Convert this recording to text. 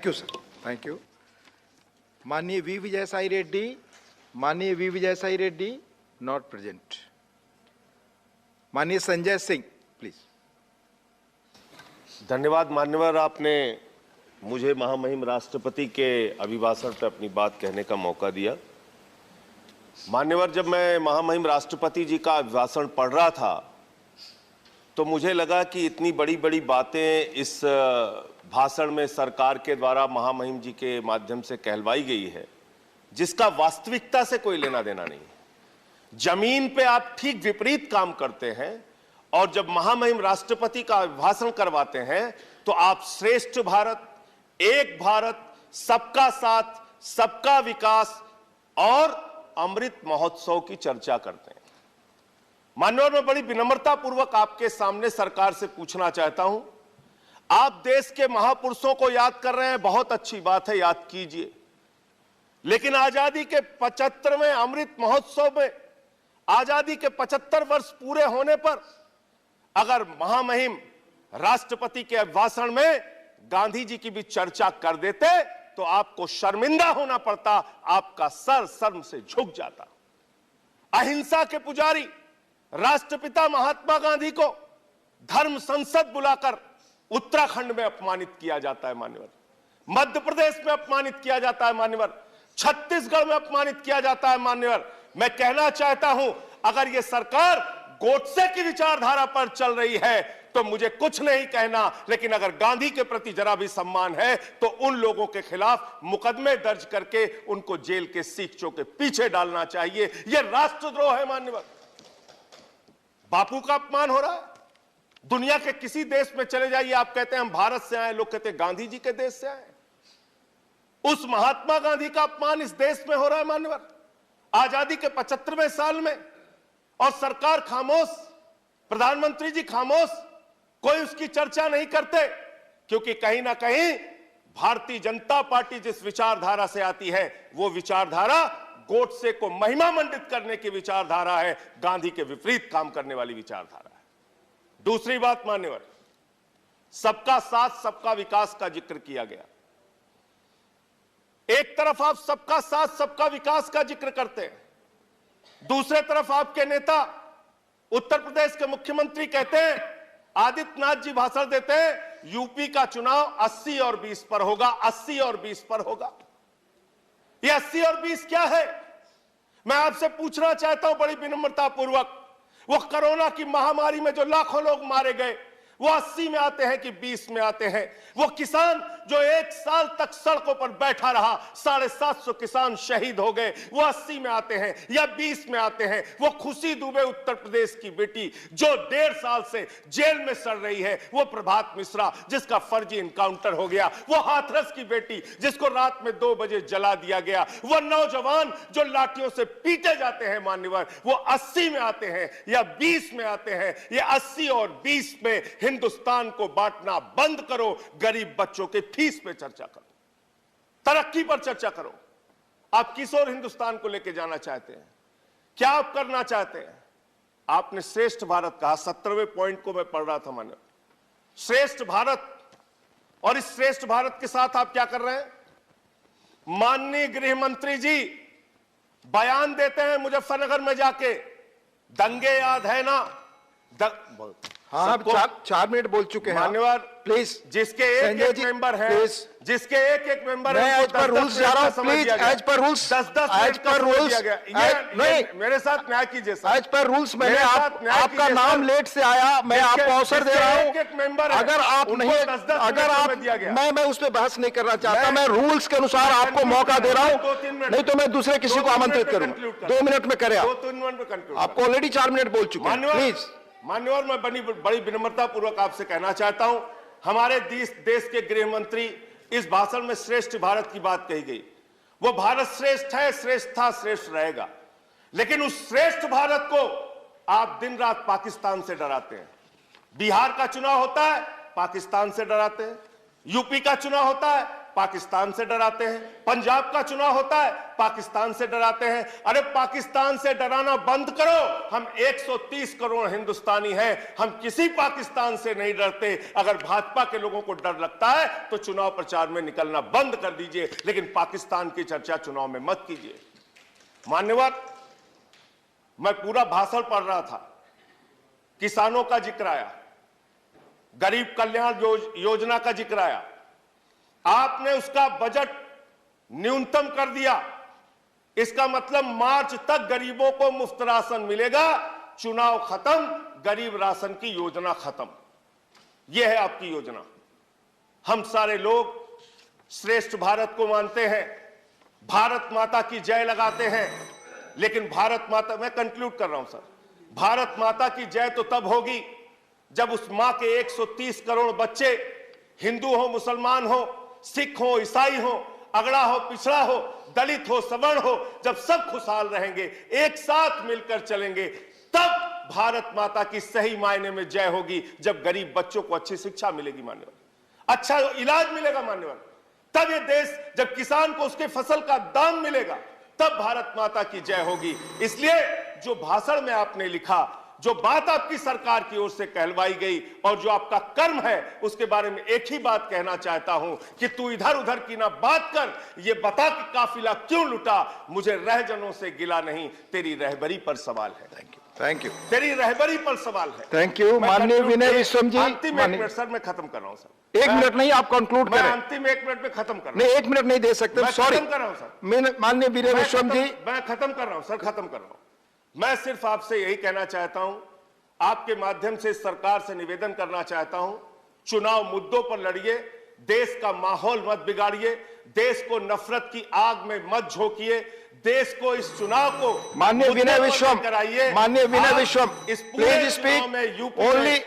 Thank you sir, thank you. माननीय V Vijayasai Reddy not present. माननीय Sanjay Singh please. धन्यवाद मान्यवर, आपने मुझे महामहिम राष्ट्रपति के अभिभाषण पर अपनी बात कहने का मौका दिया। मान्यवर, जब मैं महामहिम राष्ट्रपति जी का अभिभाषण पढ़ रहा था तो मुझे लगा कि इतनी बड़ी बड़ी बातें इस भाषण में सरकार के द्वारा महामहिम जी के माध्यम से कहलवाई गई है, जिसका वास्तविकता से कोई लेना देना नहीं है। जमीन पे आप ठीक विपरीत काम करते हैं और जब महामहिम राष्ट्रपति का अभिभाषण करवाते हैं तो आप श्रेष्ठ भारत, एक भारत, सबका साथ, सबका विकास और अमृत महोत्सव की चर्चा करते हैं। मान्यवर, मैं बड़ी विनम्रता पूर्वक आपके सामने सरकार से पूछना चाहता हूं, आप देश के महापुरुषों को याद कर रहे हैं, बहुत अच्छी बात है, याद कीजिए, लेकिन आजादी के 75वें अमृत महोत्सव में आजादी के 75 वर्ष पूरे होने पर अगर महामहिम राष्ट्रपति के अभिभाषण में गांधी जी की भी चर्चा कर देते तो आपको शर्मिंदा होना पड़ता, आपका सर शर्म से झुक जाता। अहिंसा के पुजारी राष्ट्रपिता महात्मा गांधी को धर्म संसद बुलाकर उत्तराखंड में अपमानित किया जाता है मान्यवर, मध्य प्रदेश में अपमानित किया जाता है मान्यवर, छत्तीसगढ़ में अपमानित किया जाता है मान्यवर। मैं कहना चाहता हूं, अगर यह सरकार गोडसे की विचारधारा पर चल रही है तो मुझे कुछ नहीं कहना, लेकिन अगर गांधी के प्रति जरा भी सम्मान है तो उन लोगों के खिलाफ मुकदमे दर्ज करके उनको जेल के सीखचों के पीछे डालना चाहिए। यह राष्ट्रद्रोह है मान्यवर। बापू का अपमान हो रहा है। दुनिया के किसी देश में चले जाइए, आप कहते हैं हम भारत से आए, लोग कहते हैं गांधी जी के देश से आए। उस महात्मा गांधी का अपमान इस देश में हो रहा है मान्यवर, आजादी के 75वें साल में, और सरकार खामोश, प्रधानमंत्री जी खामोश, कोई उसकी चर्चा नहीं करते, क्योंकि कहीं ना कहीं भारतीय जनता पार्टी जिस विचारधारा से आती है वो विचारधारा गोडसे को महिमा मंडित करने की विचारधारा है, गांधी के विपरीत काम करने वाली विचारधारा है। दूसरी बात मान्यवर, सबका साथ सबका विकास का जिक्र किया गया। एक तरफ आप सबका साथ सबका विकास का जिक्र करते हैं, दूसरे तरफ आपके नेता उत्तर प्रदेश के मुख्यमंत्री कहते हैं, आदित्यनाथ जी भाषण देते हैं, यूपी का चुनाव 80 और 20 पर होगा, 80 और 20 पर होगा। ये 80 और 20 क्या है? मैं आपसे पूछना चाहता हूं बड़ी विनम्रता पूर्वक, वो कोरोना की महामारी में जो लाखों लोग मारे गए वो 80 में आते हैं कि 20 में आते हैं? वो किसान जो 1 साल तक सड़कों पर बैठा रहा, 750 किसान शहीद हो गए, वो 80 में आते हैं या 20 में आते हैं? वो खुशी दुबे उत्तर प्रदेश की बेटी जो 1.5 साल से जेल में सड़ रही है, वो प्रभात मिश्रा जिसका फर्जी इनकाउंटर हो गया, वो हाथरस की बेटी जिसको रात में 2 बजे जला दिया गया, वो नौजवान जो लाठियों से पीटे जाते हैं मान्यवर, वो 80 में आते हैं या 20 में आते हैं? ये 80 और 20 में हिंदुस्तान को बांटना बंद करो, गरीब बच्चों के फीस पे चर्चा करो, तरक्की पर चर्चा करो। आप किस ओर हिंदुस्तान को लेकर जाना चाहते हैं? क्या आप करना चाहते हैं? आपने श्रेष्ठ भारत कहा, 17वें पॉइंट को मैं पढ़ रहा था मैंने, श्रेष्ठ भारत, और इस श्रेष्ठ भारत के साथ आप क्या कर रहे हैं? माननीय गृह मंत्री जी बयान देते हैं मुजफ्फरनगर में जाके, दंगे याद है ना? हाँ, 4 मिनट बोल चुके हैं मान्यवर, प्लीज। जिसके एक मेंबर है, जिसके एक मेंबर है, एज पर रूल्स जा रहा हूं, please, as per rules, 10 as per rules, नहीं, मेरे साथ न्याय कीजिए सर। एज पर रूल्स, मैंने आपका नाम लेट से आया, मैं आपको अवसर दे रहा हूं। एक मेंबर अगर आप नहीं, अगर आप, मैं उस पर बहस नहीं करना चाहता, मैं रूल्स के अनुसार आपको मौका दे रहा हूं, नहीं तो मैं दूसरे किसी को आमंत्रित करूंगा। 2 मिनट में करें आपको ऑलरेडी 4 मिनट बोल चुके हैं, प्लीज। मान्यवर, मैं बड़ी विनम्रता पूर्वक आपसे कहना चाहता हूं, हमारे देश के गृह मंत्री, इस भाषण में श्रेष्ठ भारत की बात कही गई, वो भारत श्रेष्ठ है, श्रेष्ठ था, श्रेष्ठ रहेगा, लेकिन उस श्रेष्ठ भारत को आप दिन रात पाकिस्तान से डराते हैं। बिहार का चुनाव होता है, पाकिस्तान से डराते हैं, यूपी का चुनाव होता है, पाकिस्तान से डराते हैं। पंजाब का चुनाव होता है, पाकिस्तान से डराते हैं। अरे पाकिस्तान से डराना बंद करो। हम 130 करोड़ हिंदुस्तानी हैं, हम किसी पाकिस्तान से नहीं डरते। अगर भाजपा के लोगों को डर लगता है तो चुनाव प्रचार में निकलना बंद कर दीजिए, लेकिन पाकिस्तान की चर्चा चुनाव में मत कीजिए। मान्यवर, मैं पूरा भाषण पढ़ रहा था, किसानों का जिक्र आया, गरीब कल्याण योजना का जिक्र आया, आपने उसका बजट न्यूनतम कर दिया। इसका मतलब मार्च तक गरीबों को मुफ्त राशन मिलेगा। चुनाव खत्म, गरीब राशन की योजना खत्म। यह है आपकी योजना। हम सारे लोग श्रेष्ठ भारत को मानते हैं, भारत माता की जय लगाते हैं, लेकिन भारत माता, मैं कंक्लूड कर रहा हूं सर, भारत माता की जय तो तब होगी जब उस मां के 130 करोड़ बच्चे, हिंदू हो, मुसलमान हो, सिख हो, ईसाई हो, अगड़ा हो, पिछड़ा हो, दलित हो, सवर्ण हो, जब सब खुशहाल रहेंगे, एक साथ मिलकर चलेंगे, तब भारत माता की सही मायने में जय होगी। जब गरीब बच्चों को अच्छी शिक्षा मिलेगी मान्यवर, अच्छा इलाज मिलेगा मान्यवर, तब ये देश, जब किसान को उसके फसल का दाम मिलेगा, तब भारत माता की जय होगी। इसलिए जो भाषण में आपने लिखा, जो बात आपकी सरकार की ओर से कहलवाई गई और जो आपका कर्म है, उसके बारे में एक ही बात कहना चाहता हूं कि तू इधर उधर की ना बात कर, ये बता कि काफिला क्यों लुटा। मुझे रहजनों से गिला नहीं, तेरी रहबरी पर सवाल है। Thank you. तेरी रहबरी पर सवाल है। Thank you. माननीय विनय विश्वम जी, अंतिम 1 मिनट सर, मैं खत्म कर रहा हूं सर। 1 मिनट नहीं, आप कंक्लूड करें। अंतिम 1 मिनट में खत्म कर रहा हूं। नहीं, 1 मिनट नहीं दे सकते, सॉरी। खत्म कर रहा हूं सर। माननीय विनय विश्वम जी, मैं खत्म कर रहा हूं सर, खत्म कर रहा हूं। मैं सिर्फ आपसे यही कहना चाहता हूं, आपके माध्यम से सरकार से निवेदन करना चाहता हूं, चुनाव मुद्दों पर लड़िए, देश का माहौल मत बिगाड़िए, देश को नफरत की आग में मत झोंकिए, देश को इस चुनाव को माननीय विनय विश्वम कराइए। माननीय विनय विश्वम, इस पूरे प्लीज स्पीक में यूपी ओनली